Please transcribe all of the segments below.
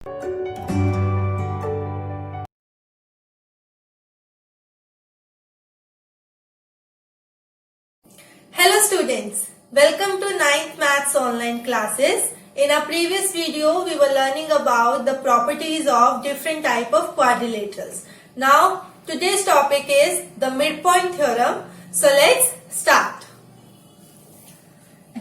Hello students, welcome to 9th Maths online classes. In our previous video, we were learning about the properties of different type of quadrilaterals. Now, today's topic is the midpoint theorem. So, let's start.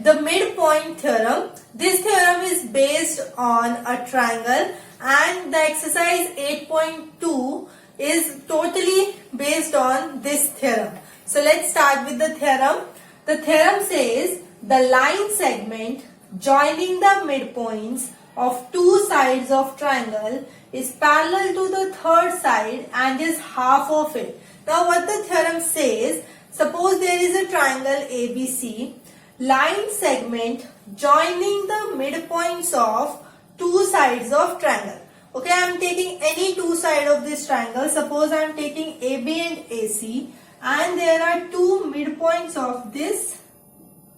The midpoint theorem. This theorem is based on a triangle and the exercise 8.2 is totally based on this theorem. So, let's start with the theorem. The theorem says the line segment joining the midpoints of two sides of triangle is parallel to the third side and is half of it. Now what the theorem says, suppose there is a triangle ABC, line segment joining the midpoints of two sides of triangle. Okay, I am taking any two sides of this triangle. Suppose I am taking AB and AC. And there are two midpoints of this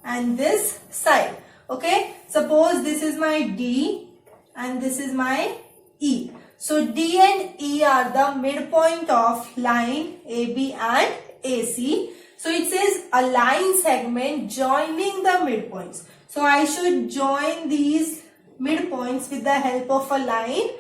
and this side. Okay, suppose this is my D and this is my E. So D and E are the midpoint of line AB and AC. So it says a line segment joining the midpoints. So I should join these midpoints with the help of a line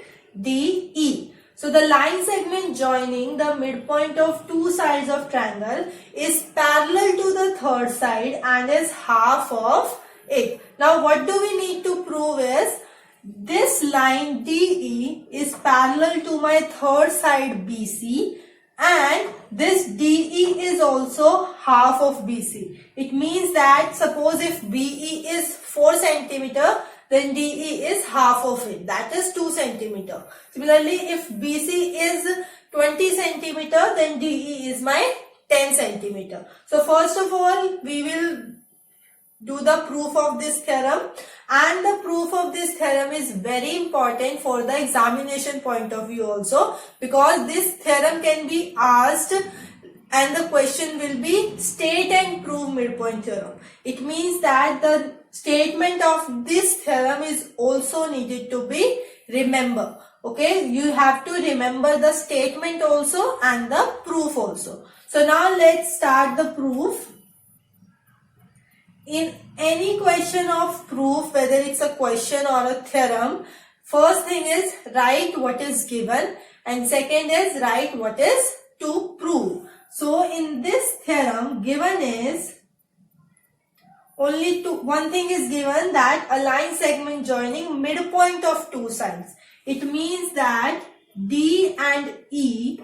DE. So the line segment joining the midpoint of two sides of triangle is parallel to the third side and is half of it. Now what do we need to prove is this line DE is parallel to my third side BC and this DE is also half of BC. It means that suppose if BE is 4 centimeter, then DE is half of it, that is 2 centimeter. Similarly, if BC is 20 centimeter, then DE is my 10 centimeter. So first of all, we will do the proof of this theorem, and the proof of this theorem is very important for the examination point of view also, because this theorem can be asked and the question will be state and prove midpoint theorem. It means that the statement of this theorem is also needed to be remembered. Okay, you have to remember the statement also and the proof also. So now let's start the proof. In any question of proof, whether it's a question or a theorem, first thing is write what is given and second is write what is to prove. So in this theorem, given is only one thing is given, that a line segment joining midpoint of two sides. It means that D and E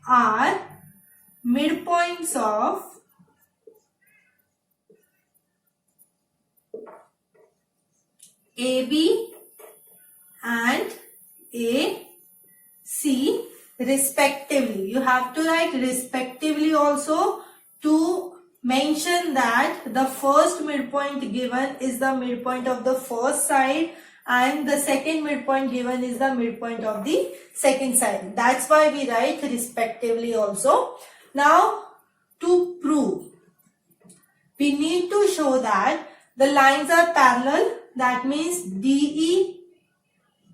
are midpoints of AB and AC respectively. You have to write respectively also to mention that the first midpoint given is the midpoint of the first side and the second midpoint given is the midpoint of the second side. That's why we write respectively also. Now to prove, we need to show that the lines are parallel. That means DE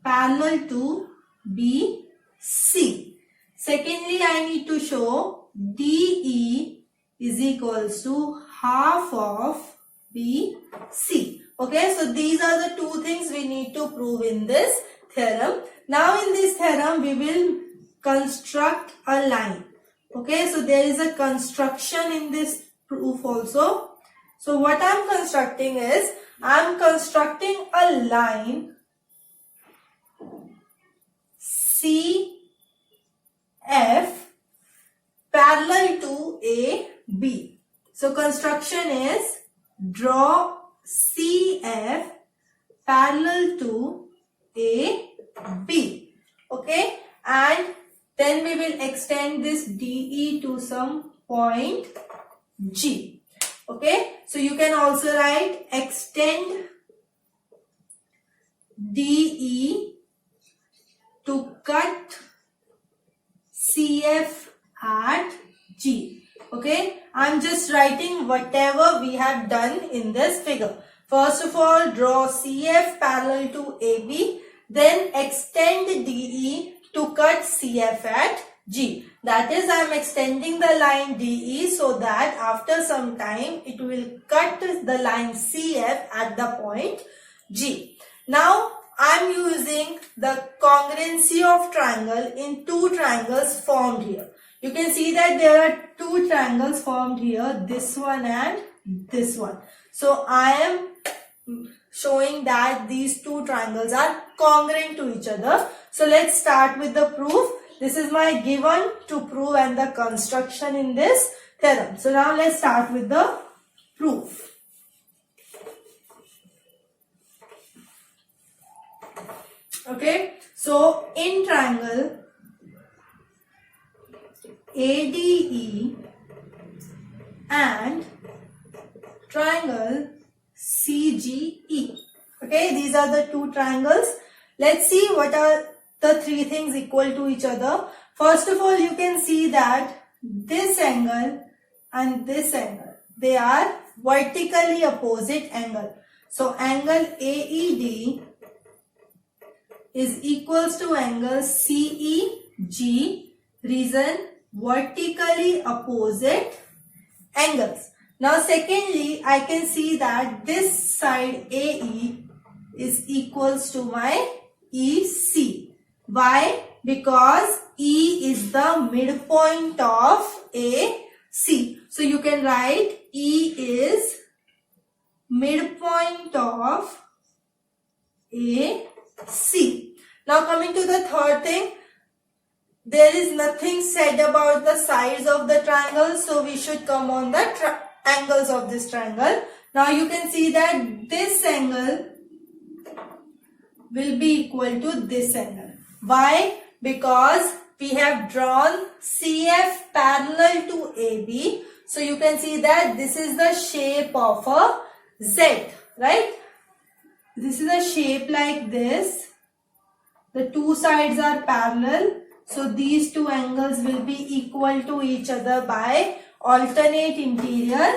parallel to BC. Secondly, I need to show DE is equals to half of BC. Okay, so these are the two things we need to prove in this theorem. Now in this theorem, we will construct a line. Okay, so there is a construction in this proof also. So what I am constructing is, I am constructing a line CF parallel to AB. So construction is draw CF parallel to AB. Okay, and then we will extend this DE to some point G. Okay, so you can also write extend DE to cut CF at G. Okay, I'm just writing whatever we have done in this figure. First of all, draw CF parallel to AB, then extend DE to cut CF at G. That is, I am extending the line DE so that after some time it will cut the line CF at the point G. Now, I am using the congruency of triangle in two triangles formed here. You can see that there are two triangles formed here, this one and this one. So, I am showing that these two triangles are congruent to each other. So, let's start with the proof. This is my given to prove and the construction in this theorem. So, now let's start with the proof. Okay, so in triangle ADE and triangle CGE. Okay, these are the two triangles. Let's see what are the three things equal to each other. First of all, you can see that this angle and this angle, they are vertically opposite angle. So, angle AED is equals to angle CEG, reason vertically opposite angles. Now secondly, I can see that this side AE is equals to my EC. Why? Because E is the midpoint of AC. So you can write E is midpoint of AC. Now coming to the third thing, there is nothing said about the sides of the triangle, so we should come on the angles of this triangle. Now you can see that this angle will be equal to this angle. Why? Because we have drawn CF parallel to AB. So you can see that this is the shape of a Z, right? This is a shape like this. The two sides are parallel. So these two angles will be equal to each other by alternate interior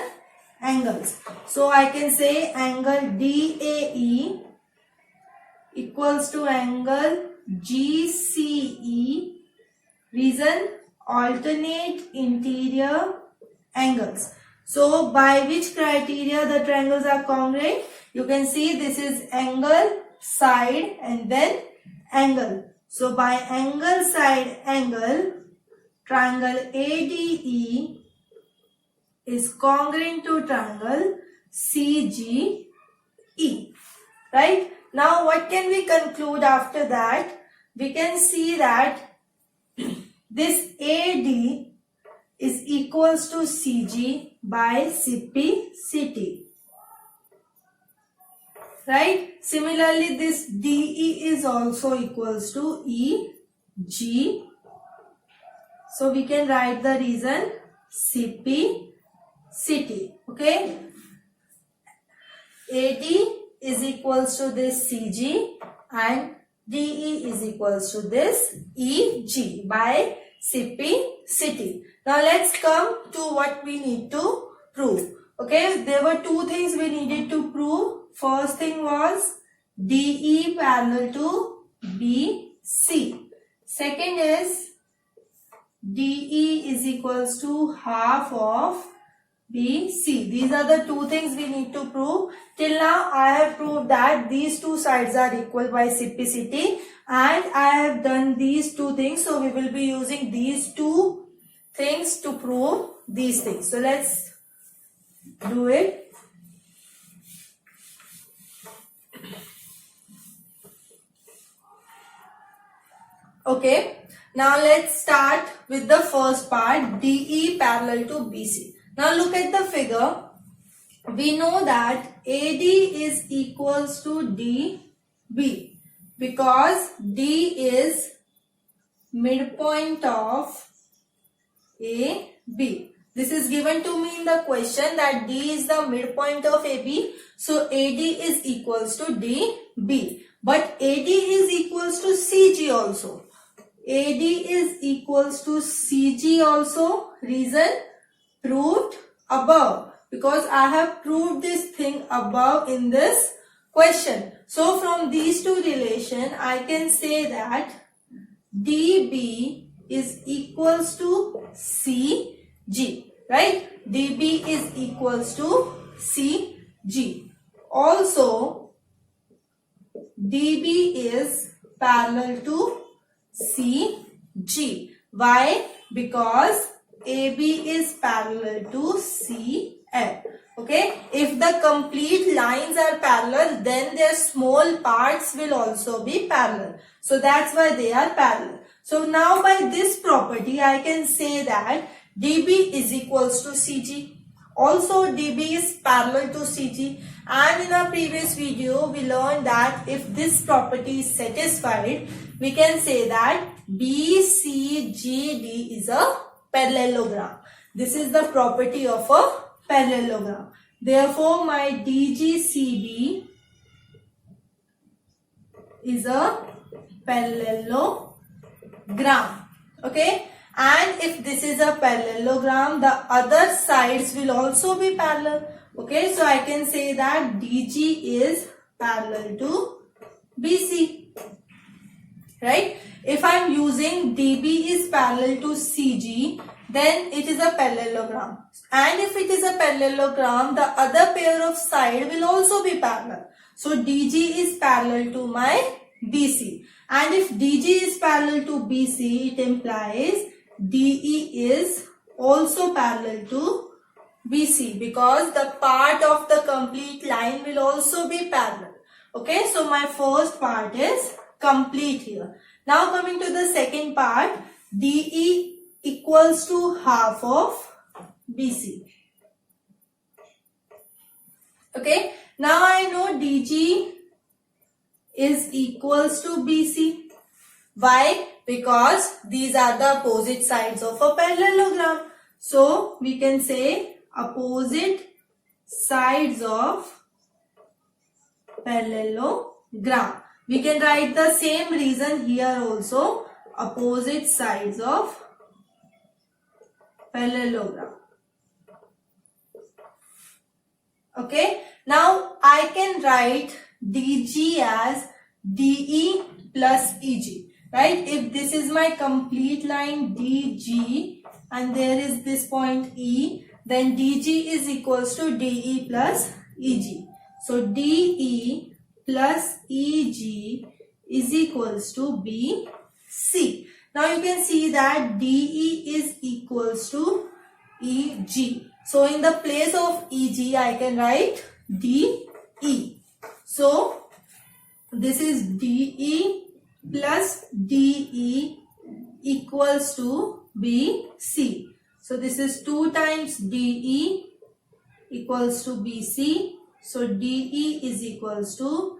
angles. So I can say angle DAE equals to angle GCE, reason alternate interior angles. So by which criteria the triangles are congruent? You can see this is angle, side and then angle. So by angle, side, angle, triangle ADE is congruent to triangle CGE. Right? Now what can we conclude after that? We can see that this AD is equals to CG by CP/CT. Right? Similarly, this DE is also equals to EG. So we can write the reason CP/CT. Okay? AD is equals to this CG and DE is equals to this EG by CP/CT. Now let's come to what we need to prove. Okay, there were two things we needed to prove. First thing was DE parallel to BC. Second is DE is equals to half of BC. These are the two things we need to prove. Till now I have proved that these two sides are equal by CP/CT and I have done these two things. So we will be using these two things to prove these things. So let's do it. Okay, now let's start with the first part, DE parallel to BC. Now look at the figure. We know that AD is equals to DB because D is midpoint of AB. This is given to me in the question that D is the midpoint of AB. So AD is equals to DB. But AD is equals to CG also. AD is equals to CG also. Reason proved above. because I have proved this thing above in this question. So from these two relation, I can say that DB is equals to CG, right? DB is equals to CG. Also, DB is parallel to CG. Why? Because AB is parallel to CF. Okay, if the complete lines are parallel, then their small parts will also be parallel. So that's why they are parallel. So now by this property, I can say that DB is equals to CG. Also, DB is parallel to CG. And in our previous video, we learned that if this property is satisfied, we can say that BCGD is a parallelogram. This is the property of a parallelogram. Therefore, my DGCB is a parallelogram. Okay. And if this is a parallelogram, the other sides will also be parallel. Okay. So I can say that DG is parallel to BC. Right. If I am using DB is parallel to CG, then it is a parallelogram. And if it is a parallelogram, the other pair of side will also be parallel. So DG is parallel to my BC. And if DG is parallel to BC, it implies DE is also parallel to BC, because the part of the complete line will also be parallel. Okay, so my first part is complete here. Now coming to the second part, DE equals to half of BC. Okay, now I know DG is equals to BC. Why? Because these are the opposite sides of a parallelogram. So we can say opposite sides of parallelogram. We can write the same reason here also, opposite sides of parallelogram. Okay, now I can write DG as DE plus EG, right? If this is my complete line DG and there is this point E, then DG is equals to DE plus EG. So DE plus EG is equals to BC. Now you can see that DE is equals to EG. So in the place of EG, I can write DE. So this is DE plus DE equals to BC. So this is 2 times DE equals to BC. So DE is equals to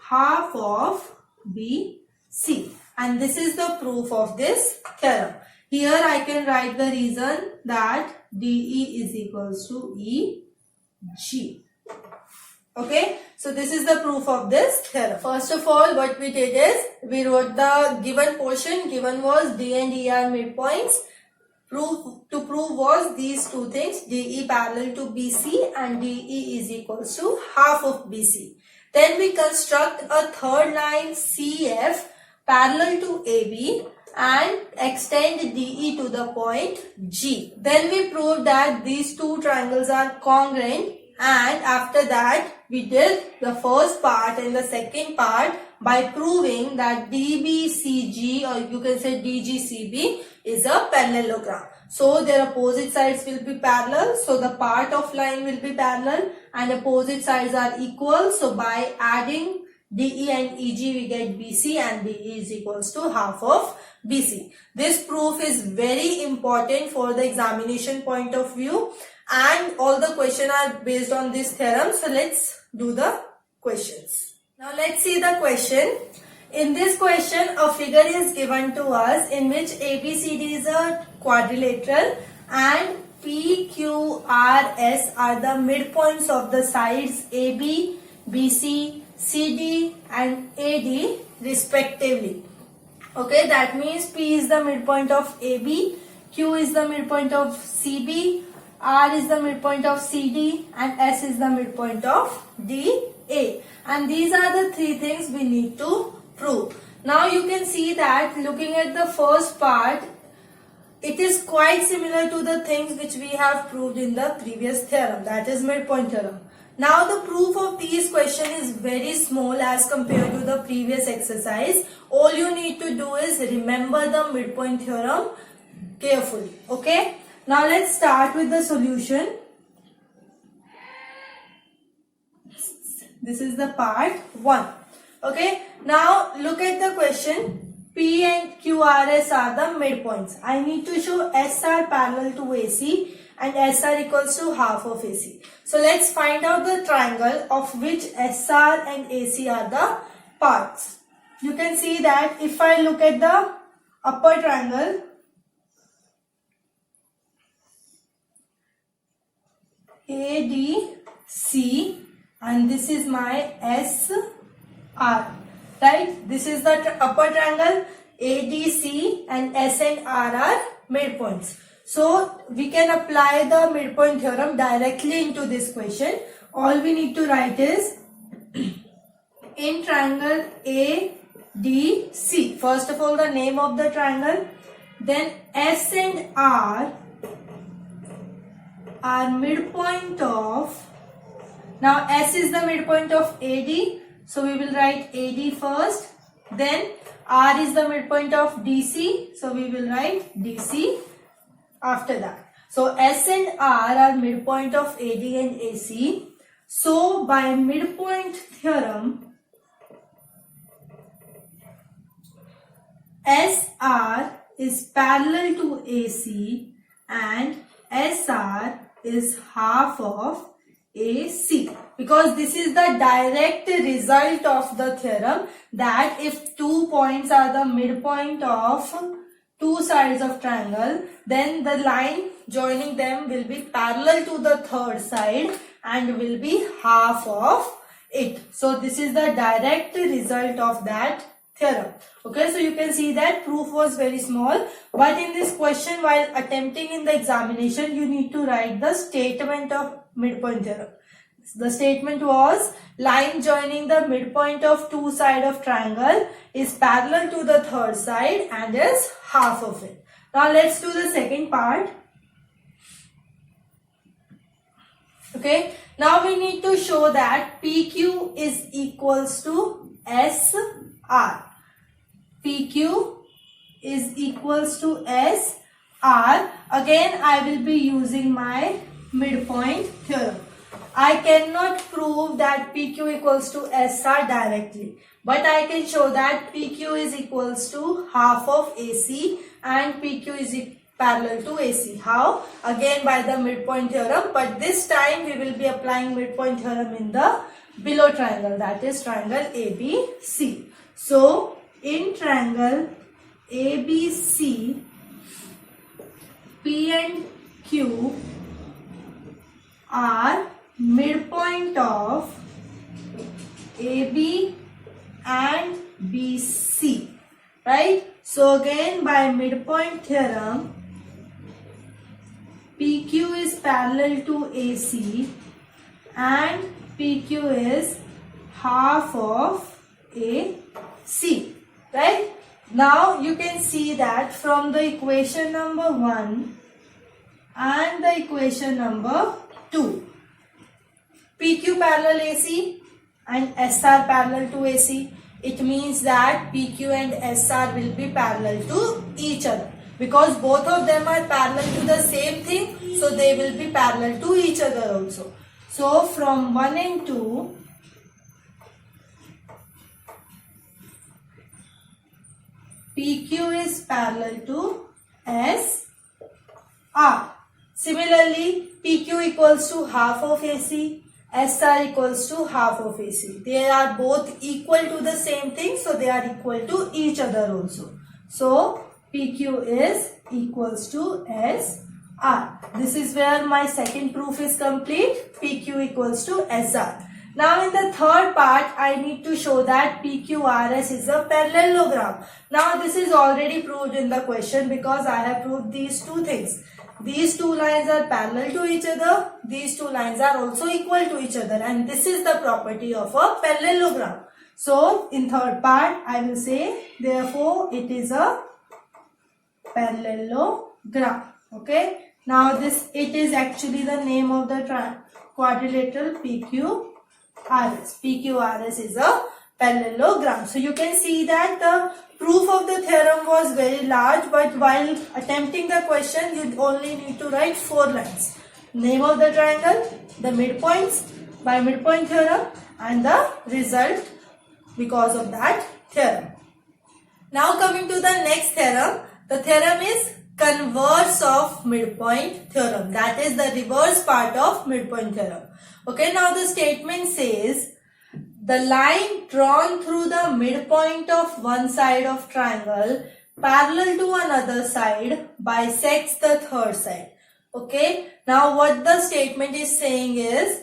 half of BC. And this is the proof of this theorem. Here I can write the reason that DE is equals to EG. Okay, so this is the proof of this theorem. First of all, what we did is we wrote the given portion. Given was D and E are midpoints. To prove was these two things, DE parallel to BC and DE is equals to half of BC. Then we construct a third line CF parallel to AB and extend DE to the point G. Then we proved that these two triangles are congruent, and after that we did the first part and the second part by proving that DBCG, or you can say DGCB, is a parallelogram. So their opposite sides will be parallel. So the part of line will be parallel and opposite sides are equal. So by adding DE and EG we get BC, and DE is equals to half of BC. This proof is very important for the examination point of view, and all the questions are based on this theorem. So let's do the questions. Now let's see the question. In this question, a figure is given to us in which ABCD is a quadrilateral and PQRS are the midpoints of the sides AB, BC, CD and AD respectively. Okay, that means P is the midpoint of AB, Q is the midpoint of CB, R is the midpoint of CD, and S is the midpoint of DA. And these are the three things we need to prove. Now you can see that looking at the first part, it is quite similar to the things which we have proved in the previous theorem, that is midpoint theorem. Now the proof of these questions is very small as compared to the previous exercise. All you need to do is remember the midpoint theorem carefully. Okay. Now let's start with the solution. This is the part 1. Okay. Now look at the question. P and QRS are the midpoints. I need to show SR parallel to AC and SR equals to half of AC. So let's find out the triangle of which SR and AC are the parts. You can see that if I look at the upper triangle, ADC, and this is my SR. Right? This is the upper triangle. ADC and S and R are midpoints. So we can apply the midpoint theorem directly into this question. All we need to write is in triangle ADC. First of all, the name of the triangle. Then S and R are midpoint of. Now S is the midpoint of AD. So we will write AD first, then R is the midpoint of DC, so we will write DC after that. So S and R are midpoint of AD and AC. So by midpoint theorem, SR is parallel to AC and SR is half of AC, because this is the direct result of the theorem that if 2 points are the midpoint of two sides of triangle, then the line joining them will be parallel to the third side and will be half of it. So this is the direct result of that theorem. Okay, so you can see that proof was very small, but in this question, while attempting in the examination, you need to write the statement of midpoint theorem. The statement was line joining the midpoint of two sides of triangle is parallel to the third side and is half of it. Now let's do the second part. Okay, now we need to show that PQ is equals to SR. PQ is equals to SR. Again, I will be using my midpoint theorem. I cannot prove that PQ equals to SR directly, but I can show that PQ is equals to half of AC and PQ is parallel to AC. How? Again by the midpoint theorem, but this time we will be applying midpoint theorem in the below triangle, that is triangle ABC. So in triangle ABC, P and Q are midpoint of AB and BC, right? So again by midpoint theorem, PQ is parallel to AC and PQ is half of AC, right? Now you can see that from the equation number 1 and the equation number 2, PQ parallel AC and SR parallel to AC. It means that PQ and SR will be parallel to each other, because both of them are parallel to the same thing, so they will be parallel to each other also. So from 1 and 2, PQ is parallel to SR. Similarly, PQ equals to half of AC, SR equals to half of AC. They are both equal to the same thing, so they are equal to each other also. So PQ is equals to SR. This is where my second proof is complete. PQ equals to SR. Now in the third part, I need to show that PQRS is a parallelogram. Now this is already proved in the question because I have proved these two things. these two lines are parallel to each other, these two lines are also equal to each other, and this is the property of a parallelogram. So in third part I will say therefore it is a parallelogram. Okay, now this, it is actually the name of the quadrilateral PQRS. PQRS is a parallelogram. So you can see that the proof of the theorem was very large, but while attempting the question you only need to write 4 lines. Name of the triangle, the midpoints by midpoint theorem, and the result because of that theorem. Now coming to the next theorem, the theorem is converse of midpoint theorem. That is the reverse part of midpoint theorem. Okay, now the statement says the line drawn through the midpoint of one side of triangle parallel to another side bisects the third side. Okay, now what the statement is saying is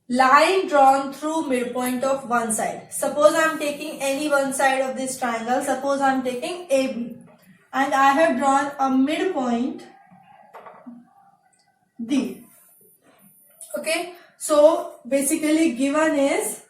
line drawn through midpoint of one side. Suppose I am taking any one side of this triangle. Suppose I am taking AB and I have drawn a midpoint D. Okay, so basically given is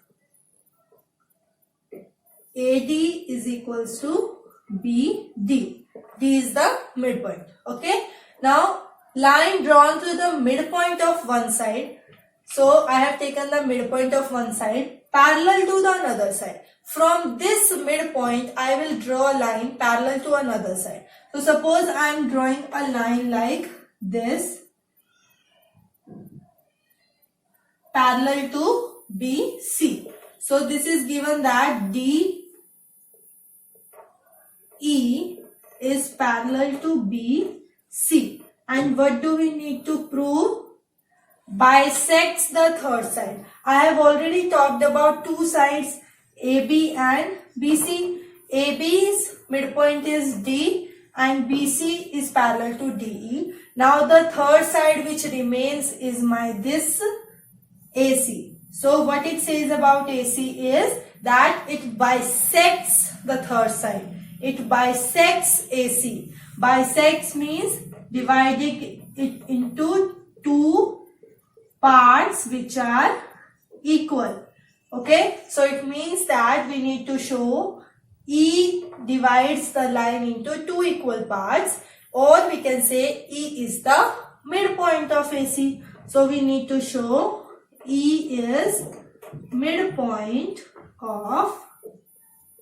AD is equals to BD. D is the midpoint. Okay, now line drawn through the midpoint of one side. So I have taken the midpoint of one side parallel to the another side. From this midpoint I will draw a line parallel to another side. So suppose I am drawing a line like this parallel to BC. So this is given that DE is parallel to BC. And what do we need to prove? Bisects the third side. I have already talked about two sides, AB and BC. AB's midpoint is D and BC is parallel to DE. Now the third side which remains is my this AC. So what it says about AC is that it bisects the third side. It bisects AC. Bisects means dividing it into two parts which are equal. Okay, so it means that we need to show E divides the line into two equal parts, or we can say E is the midpoint of AC. So we need to show E is midpoint of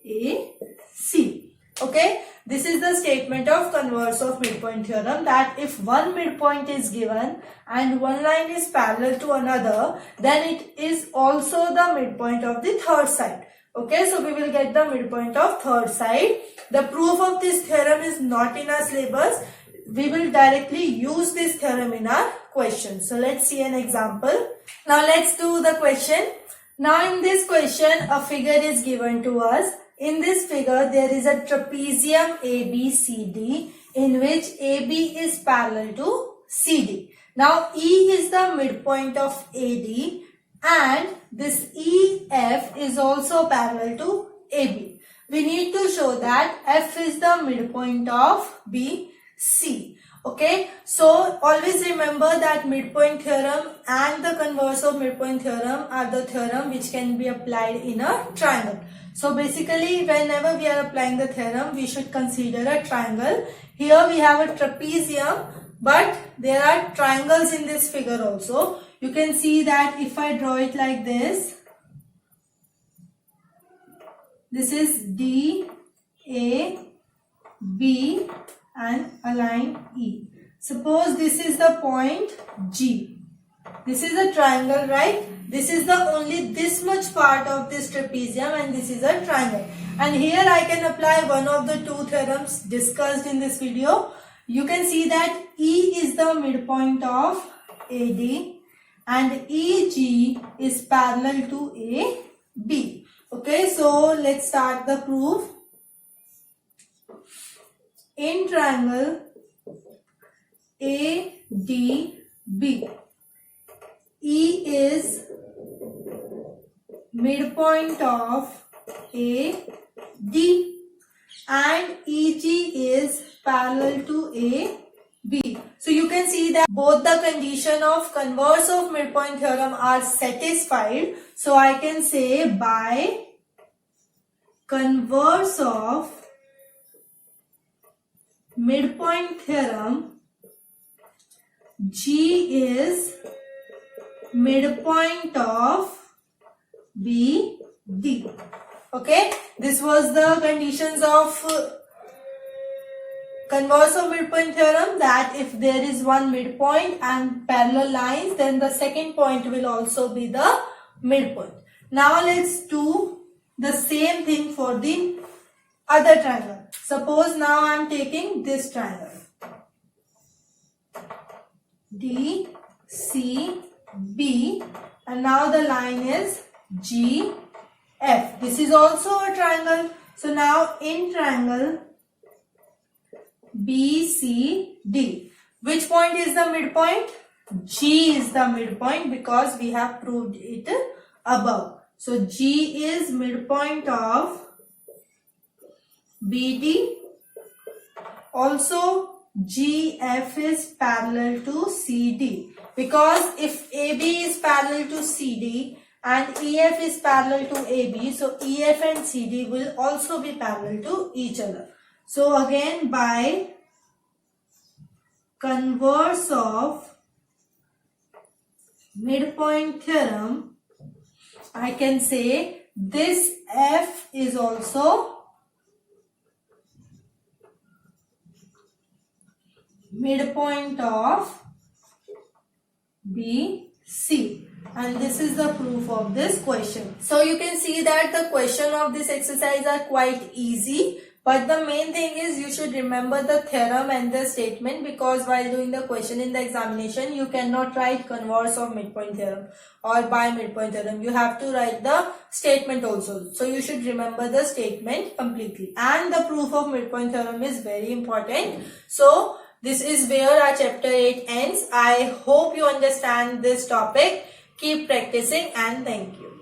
AC. Okay, this is the statement of converse of midpoint theorem, that if one midpoint is given and one line is parallel to another, then it is also the midpoint of the third side. Okay, so we will get the midpoint of third side. The proof of this theorem is not in our syllabus. We will directly use this theorem in our question. So let's see an example. Now let's do the question. Now in this question a figure is given to us. In this figure there is a trapezium ABCD in which AB is parallel to CD. Now E is the midpoint of AD and this EF is also parallel to AB. We need to show that F is the midpoint of BC. Okay, so always remember that midpoint theorem and the converse of midpoint theorem are the theorem which can be applied in a triangle. So basically whenever we are applying the theorem we should consider a triangle. Here we have a trapezium, but there are triangles in this figure also. You can see that if I draw it like this, this is D, A, B and a line E. Suppose this is the point G. This is a triangle, right? This is the only this much part of this trapezium and this is a triangle. And here I can apply one of the two theorems discussed in this video. You can see that E is the midpoint of AD and EG is parallel to AB. Okay, so let's start the proof. In triangle ADB, E is midpoint of AD and EG is parallel to B. So you can see that both the condition of converse of midpoint theorem are satisfied. So I can say by converse of midpoint theorem, G is midpoint of BD. Okay, this was the conditions of converse of midpoint theorem, that if there is one midpoint and parallel lines, then the second point will also be the midpoint. Now let's do the same thing for the other triangle. Suppose now I am taking this triangle D, C, B, and now the line is G, F. This is also a triangle. So now in triangle BCD, which point is the midpoint? G is the midpoint because we have proved it above. So G is midpoint of BD. Also GF is parallel to CD, because if AB is parallel to CD and EF is parallel to AB, so EF and CD will also be parallel to each other. So again, by converse of midpoint theorem, I can say this F is also midpoint of BC, and this is the proof of this question. So you can see that the question of this exercise are quite easy, but the main thing is you should remember the theorem and the statement, because while doing the question in the examination you cannot write converse of midpoint theorem or by midpoint theorem. You have to write the statement also. So you should remember the statement completely, and the proof of midpoint theorem is very important. So this is where our chapter 8 ends. I hope you understand this topic. Keep practicing and thank you.